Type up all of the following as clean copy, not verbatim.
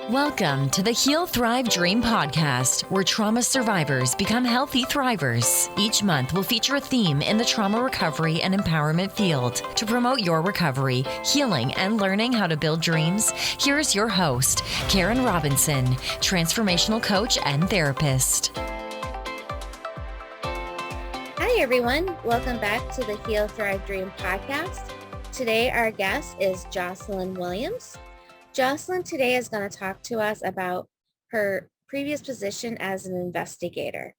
Welcome to the Heal, Thrive, Dream podcast, where trauma survivors become healthy thrivers. Each month, we'll feature a theme in the trauma recovery and empowerment field. To promote your recovery, healing, and learning how to build dreams, here's your host, Karen Robinson, transformational coach and therapist. Hi, everyone. Welcome back to the Heal, Thrive, Dream podcast. Today, our guest is Jocelyn Williams. Jocelyn today is going to talk to us about her previous position as an investigator.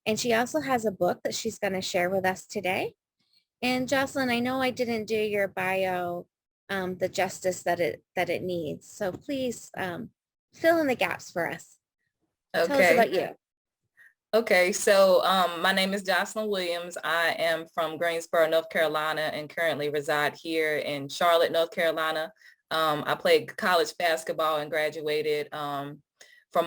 And she also has a book that she's going to share with us today. And Jocelyn, I know I didn't do your bio the justice that it needs. So please fill in the gaps for us. Okay. Tell us about you. Okay, so my name is Jocelyn Williams. I am from Greensboro, North Carolina, and currently reside here in Charlotte, North Carolina. I played college basketball and graduated from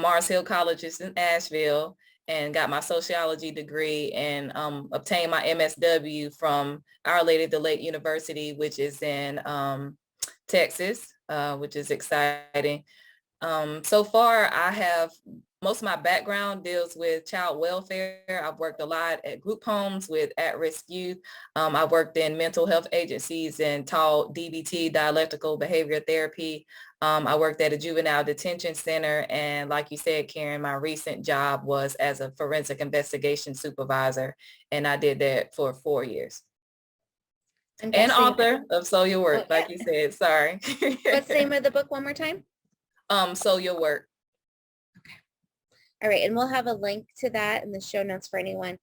Mars Hill Colleges in Asheville and got my sociology degree and obtained my MSW from Our Lady of the Lake University, which is in Texas, which is exciting. So far, most of my background deals with child welfare. I've worked a lot at group homes with at-risk youth. I worked in mental health agencies and taught DBT, dialectical behavior therapy. I worked at a juvenile detention center. And like you said, Karen, my recent job was as a forensic investigation supervisor. And I did that for 4 years. And author of So Your Work, like you said, sorry. What's the name of the book one more time? So Your Work. All right, and we'll have a link to that in the show notes for anyone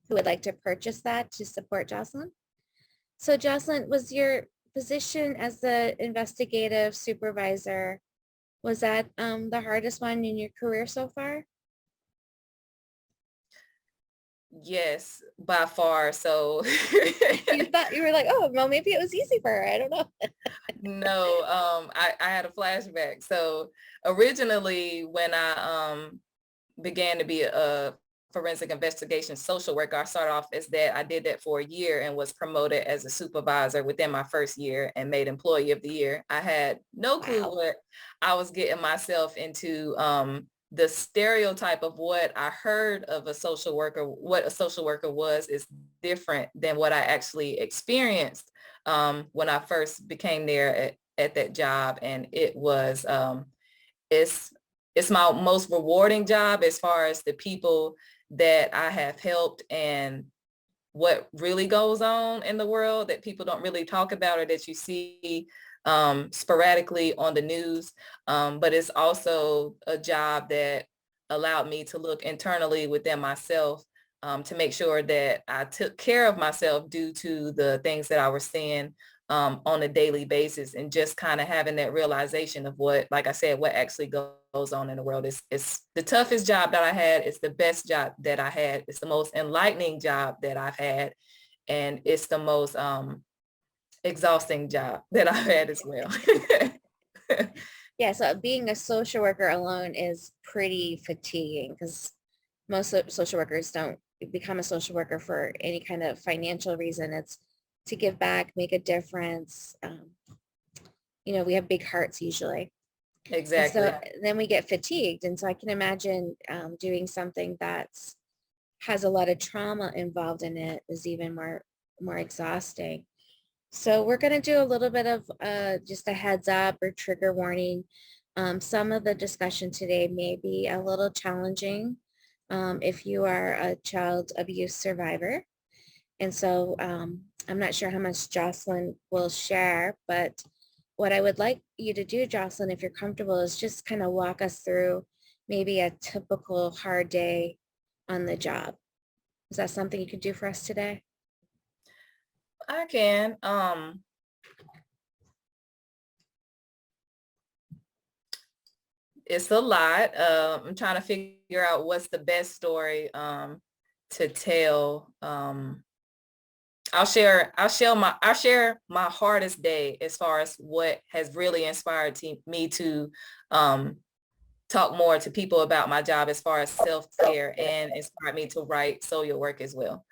who would like to purchase that to support Jocelyn. So Jocelyn, was your position as the investigative supervisor, was that the hardest one in your career so far? Yes, by far. So you thought, you were like, oh, well, maybe it was easy for her. I don't know. No, I had a flashback. So originally when I began to be a forensic investigation social worker, I started off as that. I did that for a year and was promoted as a supervisor within my first year and made employee of the year. I had no clue what I was getting myself into. The stereotype of what I heard of a social worker, what a social worker was, is different than what I actually experienced when I first became there at that job. And it was, it's my most rewarding job as far as the people that I have helped and what really goes on in the world that people don't really talk about or that you see sporadically on the news. But it's also a job that allowed me to look internally within myself to make sure that I took care of myself due to the things that I was seeing on a daily basis, and just kind of having that realization of what, like I said, what actually goes on in the world. It's the toughest job that I had. It's the best job that I had. It's the most enlightening job that I've had. And it's the most exhausting job that I've had as well. Yeah, so being a social worker alone is pretty fatiguing because most social workers don't become a social worker for any kind of financial reason. It's to give back, make a difference. We have big hearts usually. Exactly. And so then we get fatigued. And so I can imagine doing something that has a lot of trauma involved in it is even more exhausting. So we're going to do a little bit of just a heads up or trigger warning. Some of the discussion today may be a little challenging if you are a child abuse survivor. And so I'm not sure how much Jocelyn will share, but what I would like you to do, Jocelyn, if you're comfortable, is just kind of walk us through maybe a typical hard day on the job. Is that something you could do for us today? I can. It's a lot. I'm trying to figure out what's the best story to tell. I'll share my hardest day as far as what has really inspired me to talk more to people about my job as far as self-care, and inspired me to write So Your Work as well.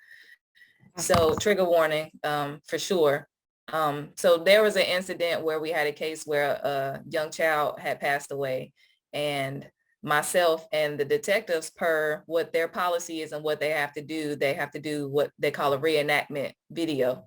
So trigger warning for sure. So there was an incident where we had a case where a young child had passed away, and myself and the detectives, per what their policy is and what they have to do what they call a reenactment video.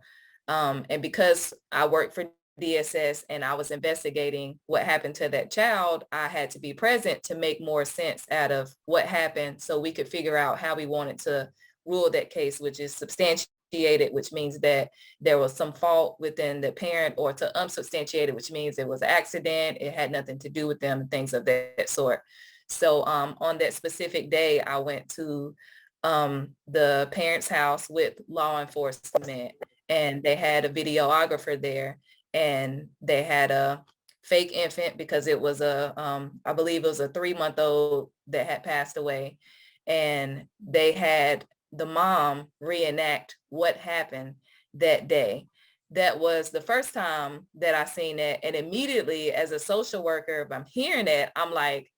And because I work for DSS and I was investigating what happened to that child, I had to be present to make more sense out of what happened so we could figure out how we wanted to rule that case, which is substantiated, which means that there was some fault within the parent, or to unsubstantiated, which means it was an accident, it had nothing to do with them, things of that sort. So on that specific day, I went to the parents' house with law enforcement, and they had a videographer there, and they had a fake infant because it was I believe it was a 3-month-old that had passed away. And they had the mom reenact what happened that day. That was the first time that I seen that. And immediately, as a social worker, if I'm hearing that, I'm like,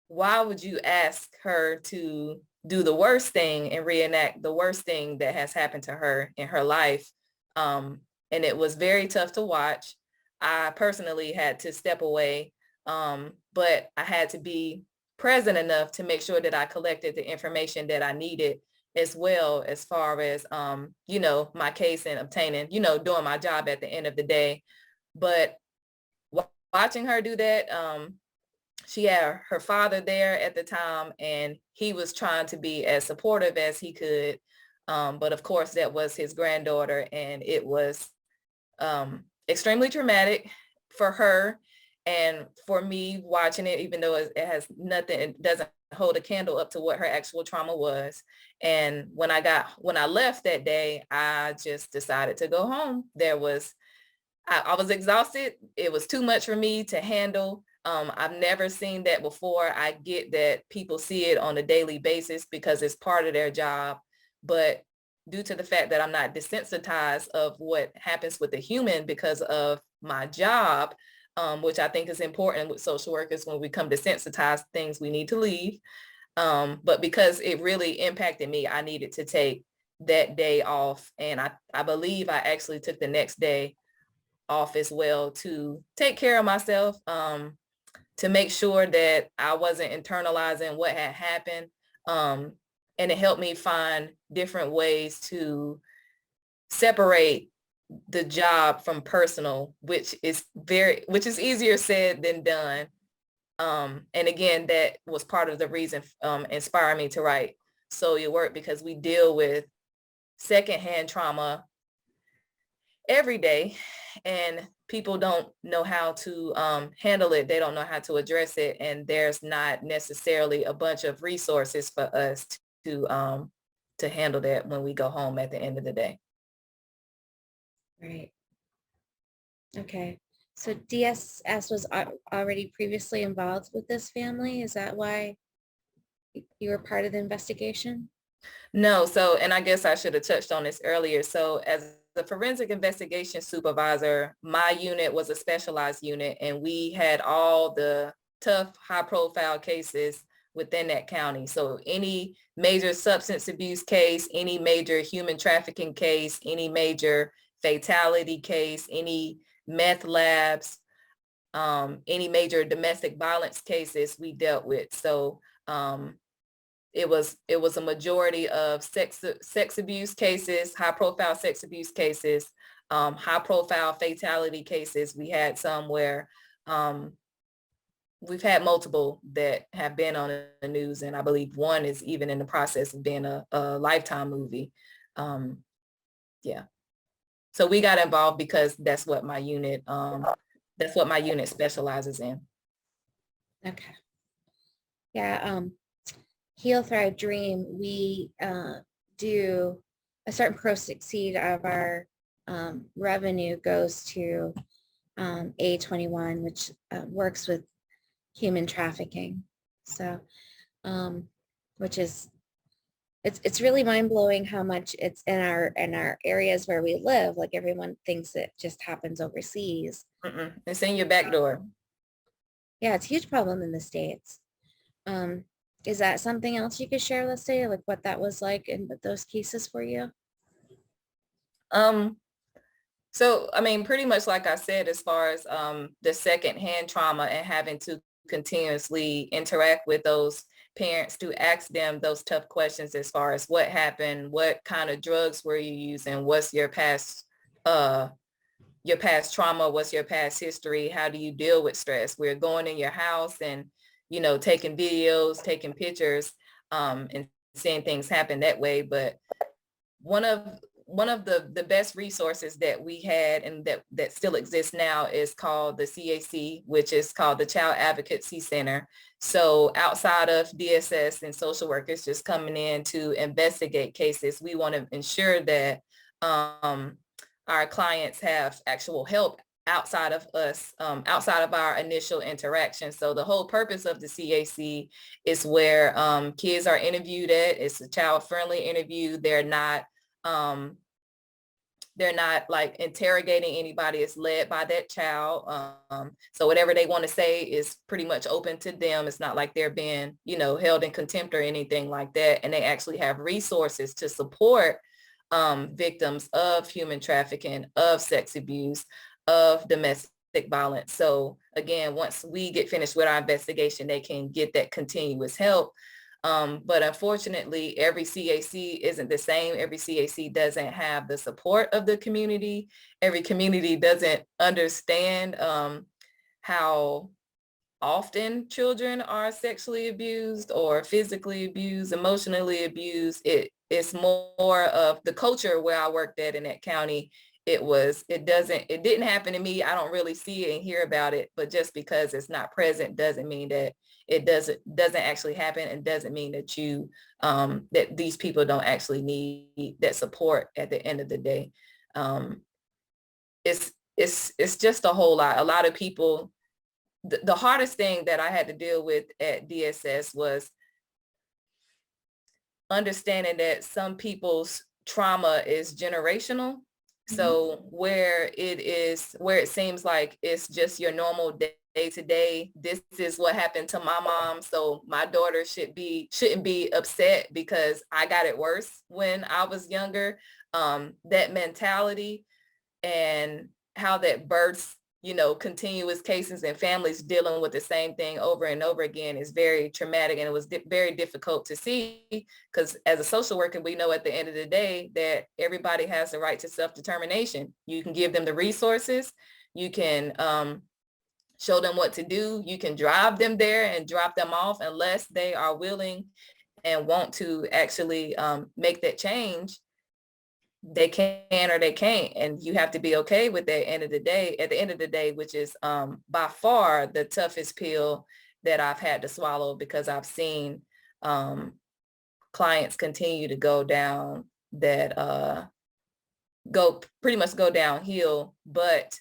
why would you ask her to do the worst thing and reenact the worst thing that has happened to her in her life? And it was very tough to watch. I personally had to step away, but I had to be present enough to make sure that I collected the information that I needed, as well as far as, my case and obtaining, doing my job at the end of the day. But watching her do that, she had her father there at the time, and he was trying to be as supportive as he could. But of course, that was his granddaughter, and it was extremely traumatic for her and for me watching it, even though it has nothing, it doesn't hold a candle up to what her actual trauma was. And when I left that day, I just decided to go home. I was exhausted. It was too much for me to handle. I've never seen that before. I get that people see it on a daily basis because it's part of their job, but due to the fact that I'm not desensitized of what happens with a human because of my job, which I think is important with social workers, when we come desensitized things, we need to leave. But because it really impacted me, I needed to take that day off. And I believe I actually took the next day off as well to take care of myself, to make sure that I wasn't internalizing what had happened. And it helped me find different ways to separate the job from personal, which is easier said than done. And again, that was part of the reason inspiring me to write So Your Work, because we deal with secondhand trauma every day, and people don't know how to handle it. They don't know how to address it. And there's not necessarily a bunch of resources for us to handle that when we go home at the end of the day. Right. Okay. So DSS was already previously involved with this family. Is that why you were part of the investigation? No. So, and I guess I should have touched on this earlier. So as the forensic investigation supervisor, my unit was a specialized unit, and we had all the tough, high profile cases within that county. So any major substance abuse case, any major human trafficking case, any major fatality case, any meth labs, any major domestic violence cases we dealt with. So it was a majority of sex abuse cases, high profile sex abuse cases, high profile fatality cases. We had some where we've had multiple that have been on the news, and I believe one is even in the process of being a Lifetime movie. Yeah. So we got involved because that's what my unit specializes in. Okay. Yeah. Heal, Thrive, Dream, we do a certain proceed of our revenue goes to A21, which works with human trafficking. So, which is, it's really mind-blowing how much it's in our areas where we live. Like, everyone thinks it just happens overseas. It's in your back door. Yeah, it's a huge problem in the States. Is that something else you could share with us today, like what that was like in those cases for you? So, I mean, pretty much like I said, as far as the secondhand trauma and having to continuously interact with those parents to ask them those tough questions as far as what happened, what kind of drugs were you using, what's your past trauma, what's your past history, how do you deal with stress? We're going in your house and, taking videos, taking pictures, and seeing things happen that way. But one of the best resources that we had and that still exists now is called the CAC, which is called the Child Advocacy Center. So outside of DSS and social workers just coming in to investigate cases, we want to ensure that our clients have actual help outside of us, outside of our initial interaction. So the whole purpose of the CAC is where kids are interviewed at. It's a child-friendly interview. They're not like interrogating anybody. It's led by that child. So whatever they want to say is pretty much open to them. It's not like they're being, held in contempt or anything like that. And they actually have resources to support victims of human trafficking, of sex abuse, of domestic violence. So again, once we get finished with our investigation, they can get that continuous help. But unfortunately, every CAC isn't the same. Every CAC doesn't have the support of the community. Every community doesn't understand how often children are sexually abused or physically abused, emotionally abused. It's more of the culture where I worked at in that county. It didn't happen to me. I don't really see it and hear about it, but just because it's not present doesn't mean that it doesn't actually happen, and doesn't mean that that these people don't actually need that support at the end of the day. It's just a whole lot. A lot of people, the hardest thing that I had to deal with at DSS was understanding that some people's trauma is generational. So where it seems like it's just your normal day to day, this is what happened to my mom, so my daughter shouldn't be upset because I got it worse when I was younger. That mentality and how that births, continuous cases and families dealing with the same thing over and over again is very traumatic. And it was very difficult to see, because as a social worker, we know at the end of the day that everybody has the right to self-determination. You can give them the resources. You can show them what to do. You can drive them there and drop them off, unless they are willing and want to actually make that change. They can or they can't, and you have to be okay with that at the end of the day, which is by far the toughest pill that I've had to swallow, because I've seen clients continue to go down that pretty much go downhill. But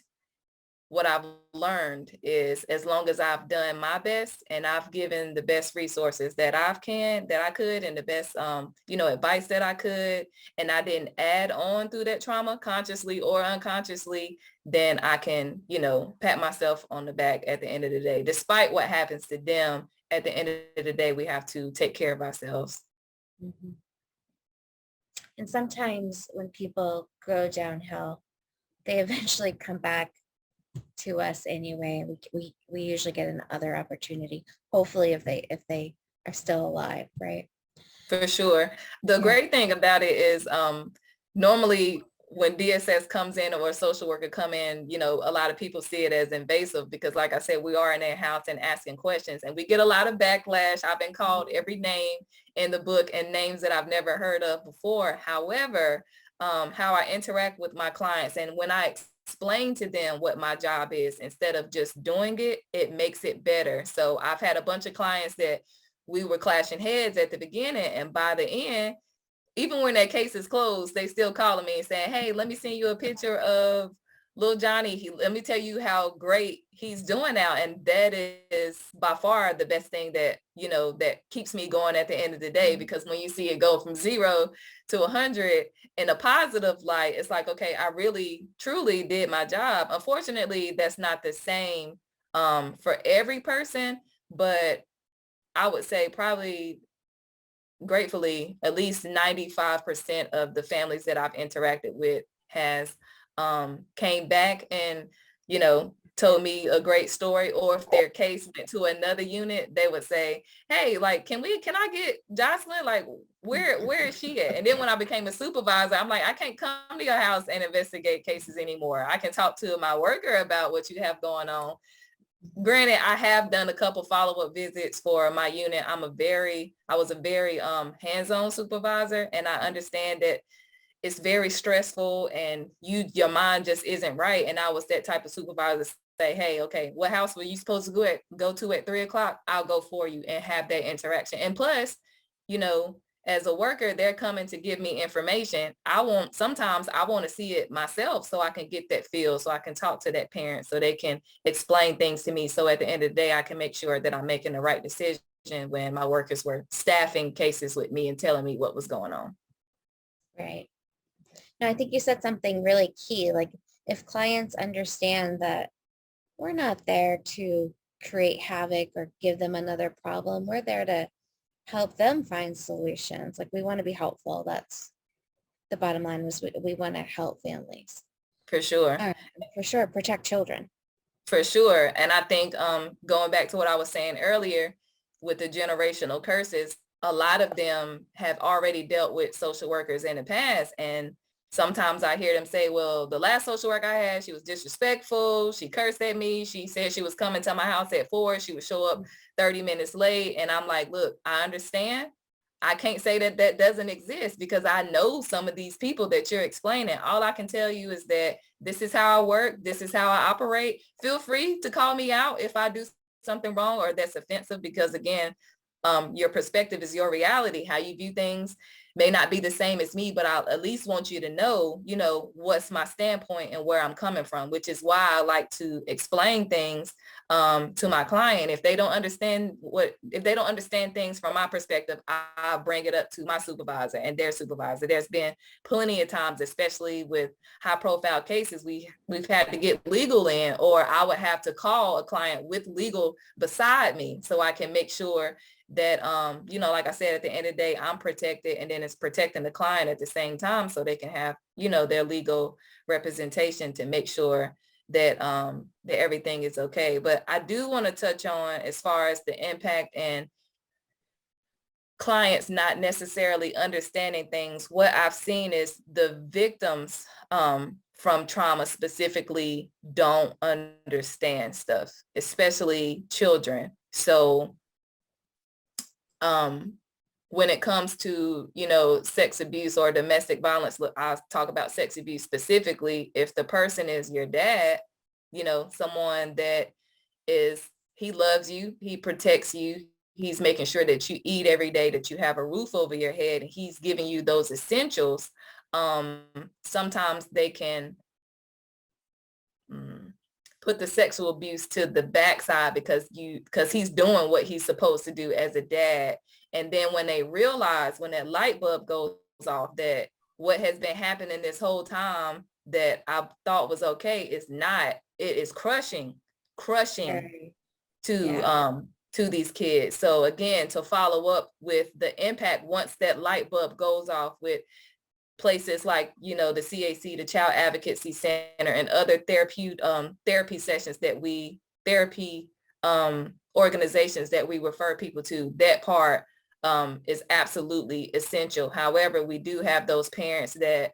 what I've learned is, as long as I've done my best and I've given the best resources that I could, and the best, advice that I could, and I didn't add on through that trauma consciously or unconsciously, then I can, pat myself on the back at the end of the day. Despite what happens to them, at the end of the day, we have to take care of ourselves. Mm-hmm. And sometimes when people go downhill, they eventually come back to us anyway. We usually get another opportunity, hopefully, if they are still alive, right? For sure. The great thing about it is normally when DSS comes in or a social worker come in, a lot of people see it as invasive, because like I said, we are in their house and asking questions, and we get a lot of backlash. I've been called every name in the book, and names that I've never heard of before. However, how I interact with my clients, and when I explain to them what my job is, instead of just doing it, it makes it better. So I've had a bunch of clients that we were clashing heads at the beginning, and by the end, even when that case is closed, they still calling me and saying, hey, let me send you a picture of little Johnny. Let me tell you how great he's doing now. And that is by far the best thing that, that keeps me going at the end of the day, because when you see it go from 0 to 100 in a positive light, it's like, okay, I really, truly did my job. Unfortunately, that's not the same for every person, but I would say probably, gratefully, at least 95% of the families that I've interacted with has came back and, told me a great story, or if their case went to another unit, they would say, hey, like, can I get Jocelyn? Like, where is she at? And then when I became a supervisor, I'm like, I can't come to your house and investigate cases anymore. I can talk to my worker about what you have going on. Granted, I have done a couple follow-up visits for my unit. I was a very hands-on supervisor, and I understand that it's very stressful and your mind just isn't right. And I was that type of supervisor to say, hey, okay, what house were you supposed to go to at 3:00? I'll go for you and have that interaction. And plus, as a worker, they're coming to give me information. Sometimes I want to see it myself so I can get that feel, so I can talk to that parent so they can explain things to me. So at the end of the day, I can make sure that I'm making the right decision when my workers were staffing cases with me and telling me what was going on. Right. No, I think you said something really key. Like, if clients understand that we're not there to create havoc or give them another problem, we're there to help them find solutions. Like, we want to be helpful. That's the bottom line, was we want to help families. For sure. For sure. Protect children. For sure. And I think going back to what I was saying earlier with the generational curses, a lot of them have already dealt with social workers in the past. And sometimes I hear them say, well, the last social worker I had, she was disrespectful. She cursed at me. She said she was coming to my house at 4. She would show up 30 minutes late. And I'm like, look, I understand. I can't say that doesn't exist because I know some of these people that you're explaining. All I can tell you is that this is how I work. This is how I operate. Feel free to call me out if I do something wrong or that's offensive, because again, your perspective is your reality. How you view things may not be the same as me, but I'll at least want you to know, what's my standpoint and where I'm coming from, which is why I like to explain things to my client. If they don't understand things from my perspective, I bring it up to my supervisor and their supervisor. There's been plenty of times, especially with high profile cases, we've had to get legal in, or I would have to call a client with legal beside me so I can make sure that, like I said, at the end of the day, I'm protected, and then it's protecting the client at the same time so they can have, their legal representation to make sure that that everything is okay. But I do want to touch on, as far as the impact and clients not necessarily understanding things, what I've seen is the victims from trauma specifically don't understand stuff, especially children. So when it comes to, sex abuse or domestic violence, look, I'll talk about sex abuse specifically. If the person is your dad, someone that he loves you, he protects you, he's making sure that you eat every day, that you have a roof over your head, and he's giving you those essentials, sometimes they can put the sexual abuse to the backside because he's doing what he's supposed to do as a dad. And then when they realize, when that light bulb goes off, that what has been happening this whole time that I thought was okay is not, it is crushing to these kids. So again, to follow up with the impact once that light bulb goes off, with places like, the CAC, the Child Advocacy Center, and other therapy sessions organizations that we refer people to, that part is absolutely essential. However, we do have those parents that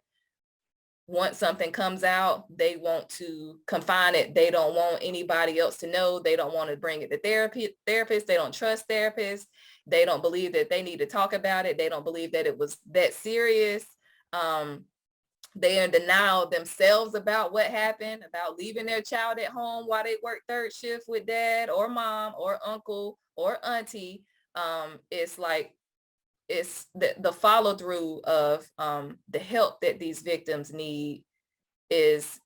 once something comes out, they want to confine it. They don't want anybody else to know. They don't want to bring it to therapists. They don't trust therapists. They don't believe that they need to talk about it. They don't believe that it was that serious. They are in denial themselves about what happened, about leaving their child at home while they work third shift with dad or mom or uncle or auntie. It's like, it's the follow through of the help that these victims need is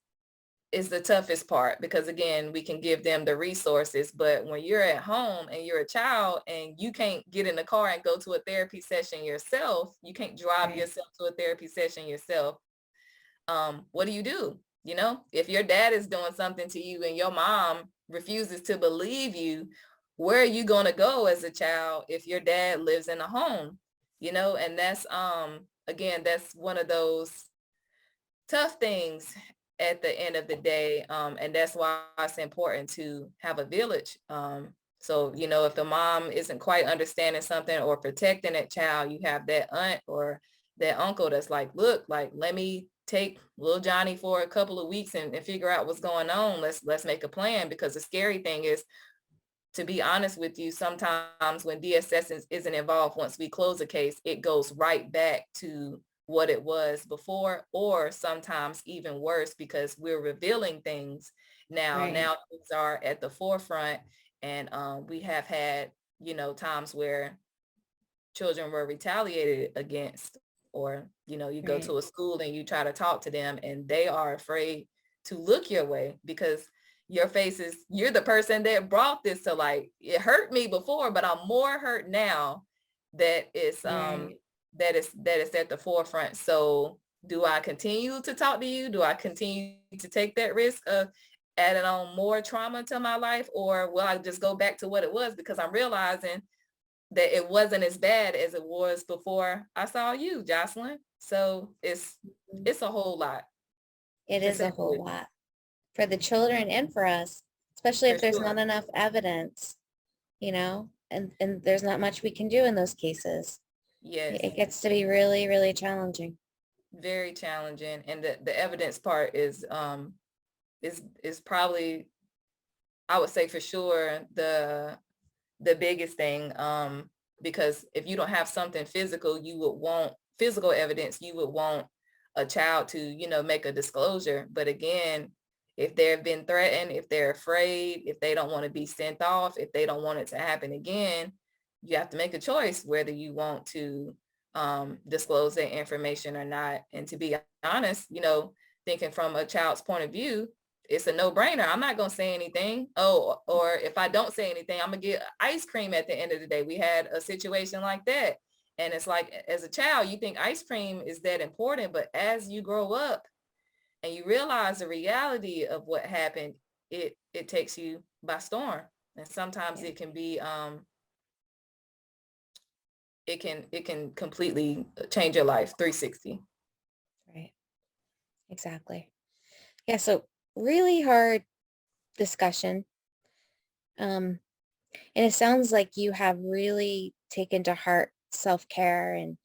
the toughest part, because again, we can give them the resources, but when you're at home and you're a child and you can't get in the car and go to a therapy session yourself, you can't drive yourself to a therapy session yourself, what do you do? If your dad is doing something to you and your mom refuses to believe you, where are you going to go as a child if your dad lives in a home? And that's again, that's one of those tough things at the end of the day. And that's why it's important to have a village. So, you know, if the mom isn't quite understanding something or protecting that child, you have that aunt or that uncle that's like, look, like, let me take little Johnny for a couple of weeks and figure out what's going on. Let's make a plan, because the scary thing is, to be honest with you, sometimes when DSS isn't involved, once we close a case, it goes right back to what it was before, or sometimes even worse, because we're revealing things now. Right. Now things are at the forefront, and we have had, you know, times where children were retaliated against, or, you know, you go Right. to a school and you try to talk to them and they are afraid to look your way, because your face is, you're the person that brought this to light. It hurt me before, but I'm more hurt now that it's Right. that is at the forefront. So do I continue to talk to you? Do I continue to take that risk of adding on more trauma to my life, or will I just go back to what it was, because I'm realizing that it wasn't as bad as it was before I saw you, Jocelyn. So it's a whole lot, It to is a say the whole least, lot for the children and for us, especially for if there's sure. not enough evidence, you know, and there's not much we can do in those cases. Yes, It gets to be really, really challenging. very challenging. And the evidence part is probably, I would say for sure, the biggest thing, because if you don't have something physical, you would want physical evidence, you would want a child to, you know, make a disclosure. But again, if they've been threatened, if they're afraid, if they don't want to be sent off, if they don't want it to happen again, you have to make a choice whether you want to disclose that information or not. And to be honest, you know, thinking from a child's point of view, it's a no-brainer. I'm not going to say anything. Oh, or if I don't say anything, I'm going to get ice cream at the end of the day. We had a situation like that. And it's like, as a child, you think ice cream is that important, but as you grow up and you realize the reality of what happened, it takes you by storm. And sometimes Yeah. it can be, it can completely change your life 360. Right. Exactly. Yeah. So really hard discussion. Um, and it sounds like you have really taken to heart self-care and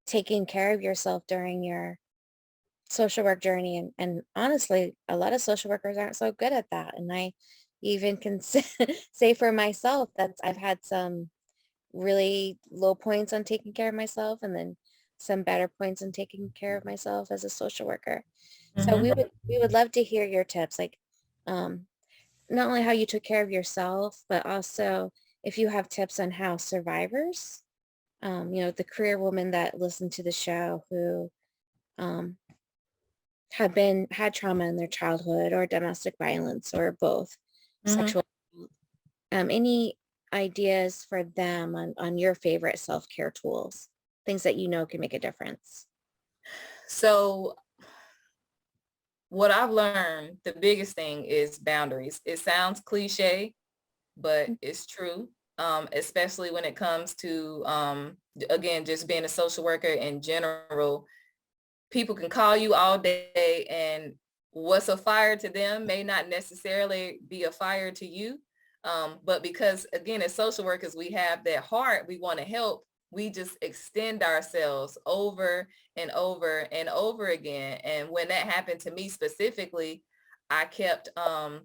taking care of yourself during your social work journey. And honestly, a lot of social workers aren't so good at that. And I even can say for myself that I've had some really low points on taking care of myself and then some better points on taking care of myself as a social worker. So Mm-hmm. we would love to hear your tips, like um, not only how you took care of yourself, but also if you have tips on how survivors, you know, the career women that listen to the show who um, had trauma in their childhood or domestic violence or both, Mm-hmm. sexual, any ideas for them on your favorite self-care tools, things that you know can make a difference? So what I've learned, the biggest thing is boundaries. It sounds cliche, but it's true. Especially when it comes to, again, just being a social worker in general. People can call you all day, and what's a fire to them may not necessarily be a fire to you. But because, again, as social workers, we have that heart, we want to help. We just extend ourselves over and over and over again. And when that happened to me specifically, I kept, I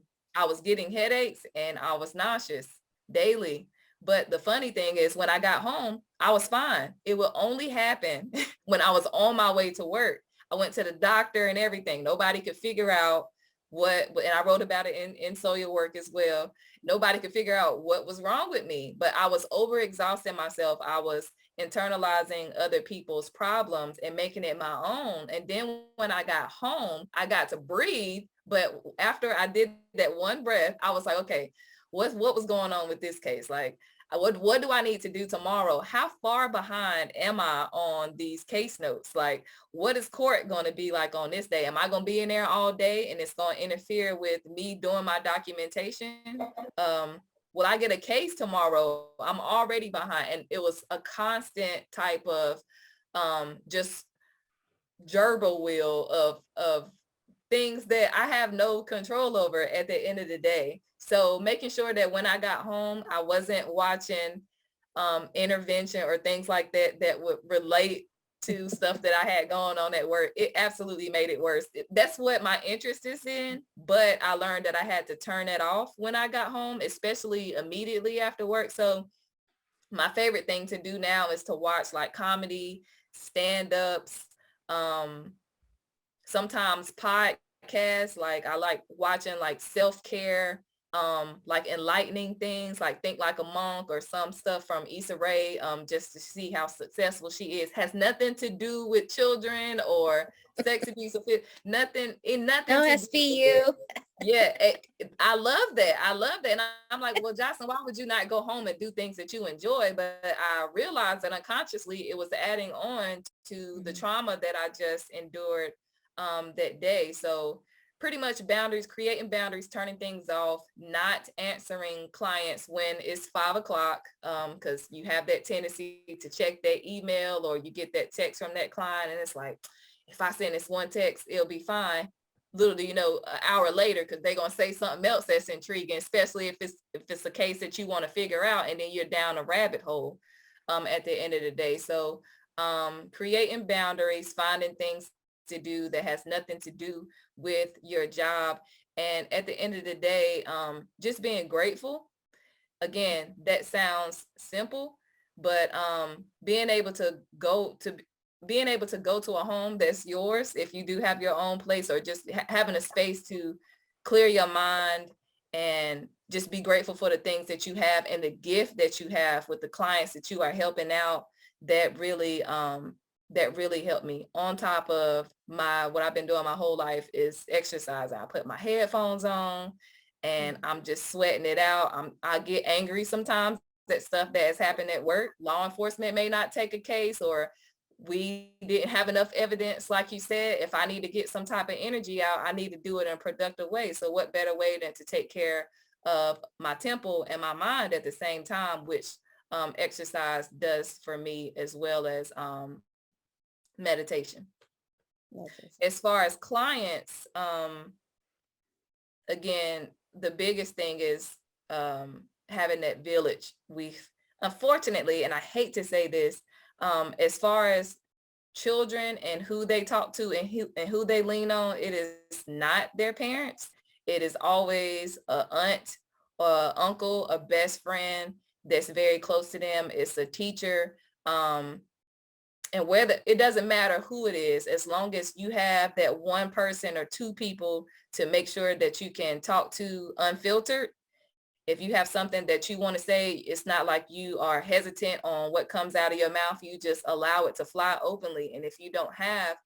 was getting headaches and I was nauseous daily. But the funny thing is, when I got home, I was fine. It would only happen when I was on my way to work. I went to the doctor and everything. Nobody could figure out and I wrote about it in Social Work as well. Nobody could figure out what was wrong with me, but I was overexhausting myself. I was internalizing other people's problems and making it my own. And then when I got home, I got to breathe. But after I did that one breath, I was like, okay, what was going on with this case? Like, what do I need to do tomorrow? How far behind am I on these case notes? Like, what is court going to be like on this day? Am I going to be in there all day and it's going to interfere with me doing my documentation? Will I get a case tomorrow? I'm already behind. And it was a constant type of just gerbil wheel of things that I have no control over at the end of the day. So making sure that when I got home, I wasn't watching intervention or things like that that would relate to stuff that I had going on at work, it absolutely made it worse. That's what my interest is in, but I learned that I had to turn it off when I got home, especially immediately after work. So my favorite thing to do now is to watch like comedy, stand-ups, sometimes podcasts. Like I like watching like self-care, like enlightening things, like Think Like a Monk or some stuff from Issa Rae, just to see how successful she is. Has nothing to do with children or sex abuse or nothing, nothing No to do with it. SVU. Yeah, I love that. I love that. And I'm like, well, Jocelyn, why would you not go home and do things that you enjoy? But I realized that unconsciously it was adding on to the trauma that I just endured that day. So pretty much boundaries, creating boundaries, turning things off, not answering clients when it's 5 o'clock, because you have that tendency to check that email or you get that text from that client and it's like, if I send this one text, it'll be fine. Little do you know, an hour later, because they're gonna say something else that's intriguing, especially if it's a case that you want to figure out, and then you're down a rabbit hole at the end of the day. So creating boundaries, finding things to do that has nothing to do with your job, and at the end of the day, just being grateful. Again, that sounds simple, but being able to go to a home that's yours, if you do have your own place, or just having a space to clear your mind and just be grateful for the things that you have and the gift that you have with the clients that you are helping out, that really helped me. On top of what I've been doing my whole life is exercise. I put my headphones on and I'm just sweating it out. I get angry sometimes at stuff that has happened at work. Law enforcement may not take a case, or we didn't have enough evidence. Like you said, if I need to get some type of energy out, I need to do it in a productive way. So what better way than to take care of my temple and my mind at the same time, which exercise does for me, as well as meditation. As far as clients, again, the biggest thing is having that village. We've, unfortunately, and I hate to say this, as far as children and who they talk to and who they lean on, it is not their parents. It is always a aunt or a uncle, a best friend that's very close to them. It's a teacher. And whether, it doesn't matter who it is, as long as you have that one person or two people to make sure that you can talk to unfiltered. If you have something that you want to say, it's not like you are hesitant on what comes out of your mouth. You just allow it to fly openly. And if you don't have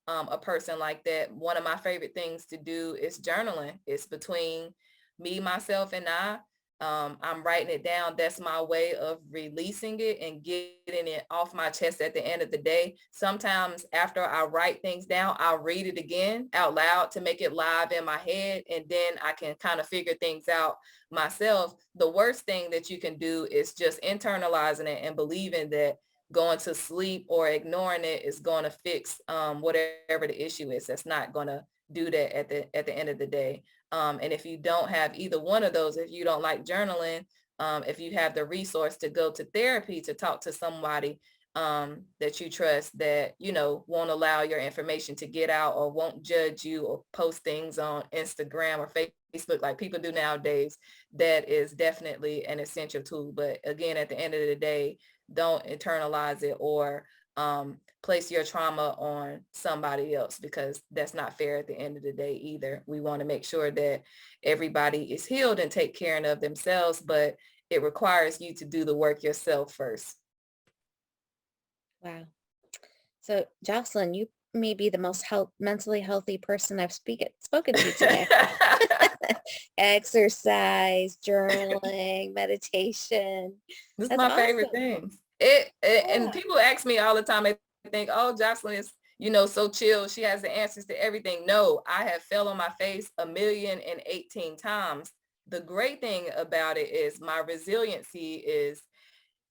a person like that, one of my favorite things to do is journaling. It's between me, myself, and I. I'm writing it down. That's my way of releasing it and getting it off my chest at the end of the day. Sometimes after I write things down, I'll read it again out loud to make it live in my head. And then I can kind of figure things out myself. The worst thing that you can do is just internalizing it and believing that going to sleep or ignoring it is going to fix whatever the issue is. That's not going to do that at the end of the day. And if you don't have either one of those, if you don't like journaling, if you have the resource to go to therapy, to talk to somebody that you trust, that, you know, won't allow your information to get out or won't judge you or post things on Instagram or Facebook like people do nowadays, that is definitely an essential tool. But again, at the end of the day, don't internalize it or place your trauma on somebody else, because that's not fair at the end of the day either. We want to make sure that everybody is healed and take care of themselves, but it requires you to do the work yourself first. Wow. So Jocelyn, you may be the most mentally healthy person I've spoken to today. Exercise, journaling, meditation. This is That's my awesome. favorite things. And people ask me all the time, they think, oh, Jocelyn is, you know, so chill. She has the answers to everything. No, I have fell on my face 1,018 times. The great thing about it is my resiliency is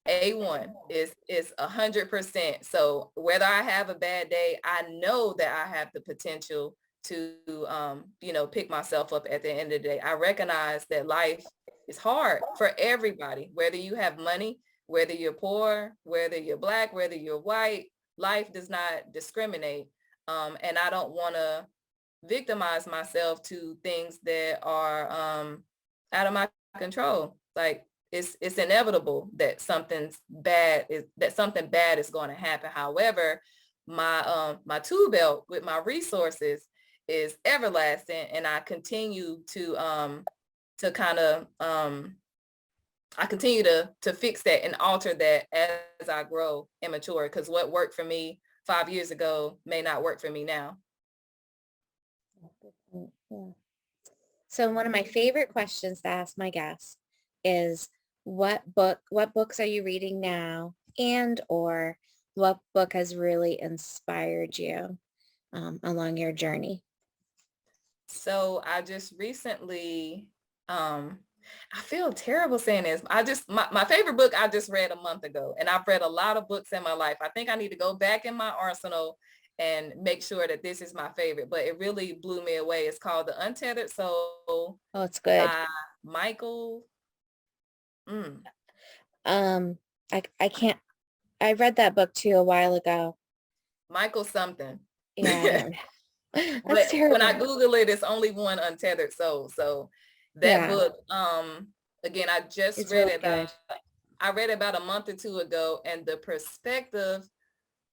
A1, is 100%. So whether I have a bad day, I know that I have the potential to, pick myself up at the end of the day. I recognize that life is hard for everybody, whether you have money, whether you're poor, whether you're Black, whether you're white. Life does not discriminate. And I don't want to victimize myself to things that are out of my control. Like it's inevitable that something bad is going to happen. However, my tool belt with my resources is everlasting, and I continue to kind of I continue to fix that and alter that as I grow and mature, because what worked for me 5 years ago may not work for me now. Yeah. So one of my favorite questions to ask my guests is what books are you reading now, and or what book has really inspired you along your journey? So I just recently, I feel terrible saying this. My favorite book I just read a month ago, and I've read a lot of books in my life. I think I need to go back in my arsenal and make sure that this is my favorite, but it really blew me away. It's called The Untethered Soul Oh, it's good. by Michael. I can't, I read that book too a while ago. Michael something. Yeah, I don't know. But That's when I terrible. Google it, it's only one Untethered Soul. So that Yeah, book, again, I just it's read really it about, good. I read it about a month or two ago, and the perspective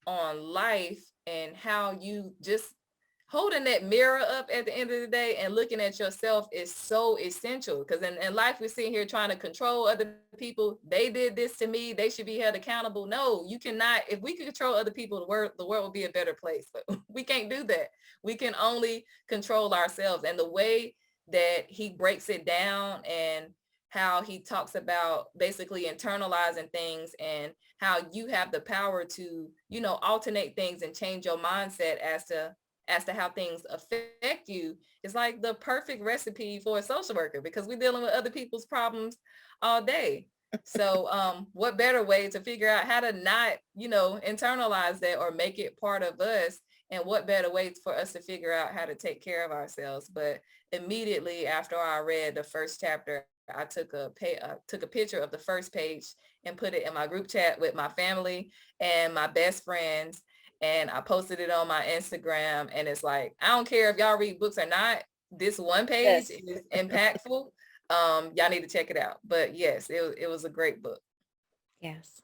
on life and how you just holding that mirror up at the end of the day and looking at yourself is so essential, because in life we're sitting here trying to control other people. They did this to me, they should be held accountable. No, you cannot. If we could control other people, the world would be a better place, but we can't do that. We can only control ourselves. And the way that he breaks it down and how he talks about basically internalizing things and how you have the power to, alternate things and change your mindset as to how things affect you, is like the perfect recipe for a social worker, because we're dealing with other people's problems all day. So what better way to figure out how to not, internalize that or make it part of us? And what better way for us to figure out how to take care of ourselves? But immediately after I read the first chapter, I took a picture of the first page and put it in my group chat with my family and my best friends. And I posted it on my Instagram, and it's like, I don't care if y'all read books or not, this one page Yes. is impactful. Y'all need to check it out. But yes, it was a great book. Yes.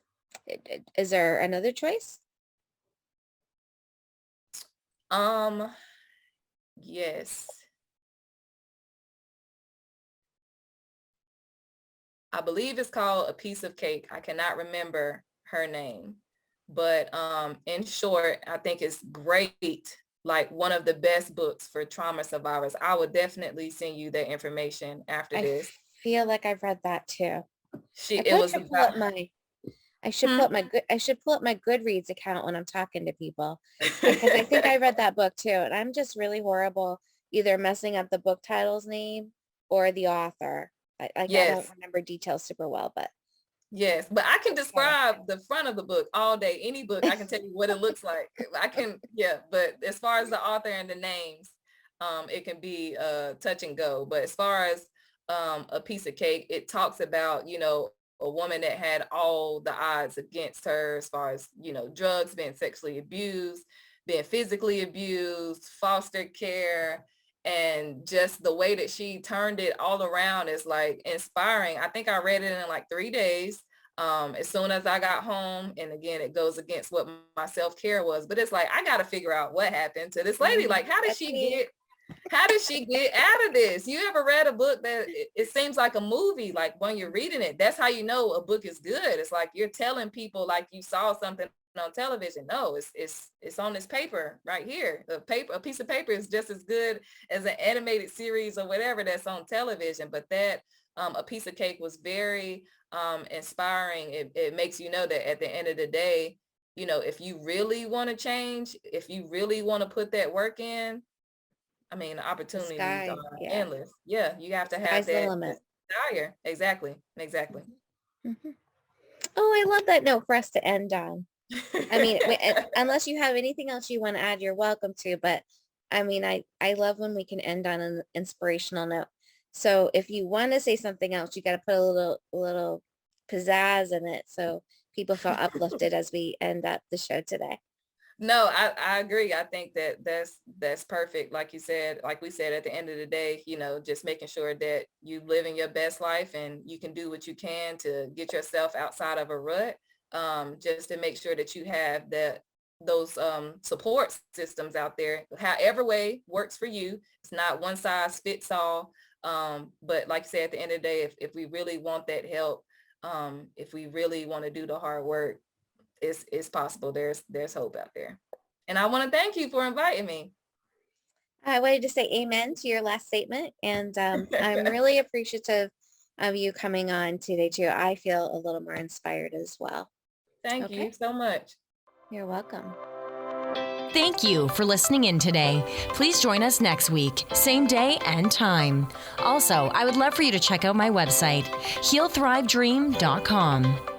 Is there another choice? Yes. I believe it's called A Piece of Cake. I cannot remember her name, but in short, I think it's great. Like one of the best books for trauma survivors. I would definitely send you that information after I this. feel like I've read that too. It was Should pull up about. I should pull up I should pull up my Goodreads account when I'm talking to people, because I think I read that book too, and I'm just really horrible either messing up the book title's name or the author. I don't Yes. remember details super well, but Yes, but I can yeah. describe the front of the book all day. Any book, I can tell you what it looks like. But as far as the author and the names, it can be touch and go. But as far as A Piece of Cake, it talks about, a woman that had all the odds against her as far as, drugs, being sexually abused, being physically abused, foster care, and just the way that she turned it all around is like inspiring. I think I read it in like 3 days. As soon as I got home, and again, it goes against what my self-care was, but it's like, I got to figure out what happened to this lady. Like, how did she get out of this? You ever read a book that it seems like a movie? Like when you're reading it, that's how you know a book is good. It's like you're telling people like you saw something on television. No, it's on this paper right here. A piece of paper is just as good as an animated series or whatever that's on television. But that A Piece of Cake was very inspiring. It makes you know that at the end of the day, if you really want to change, if you really want to put that work in, I mean, the opportunities are endless. Yeah, you have to have the that limit. desire. Exactly. Mhm. Oh, I love that note for us to end on. I mean, unless you have anything else you want to add, you're welcome to, but I mean, I love when we can end on an inspirational note. So if you want to say something else, you got to put a little pizzazz in it so people feel uplifted as we end up the show today. No, I agree. I think that that's perfect. Like you said, like we said, at the end of the day, just making sure that you living your best life and you can do what you can to get yourself outside of a rut. Just to make sure that you have those support systems out there, however way works for you. It's not one size fits all. But like I said, at the end of the day, if we really want that help, if we really want to do the hard work, it's possible. There's hope out there. And I want to thank you for inviting me. I wanted to say amen to your last statement. And I'm really appreciative of you coming on today too. I feel a little more inspired as well. Thank you so much. You're welcome. Thank you for listening in today. Please join us next week, same day and time. Also, I would love for you to check out my website, healthrivedream.com.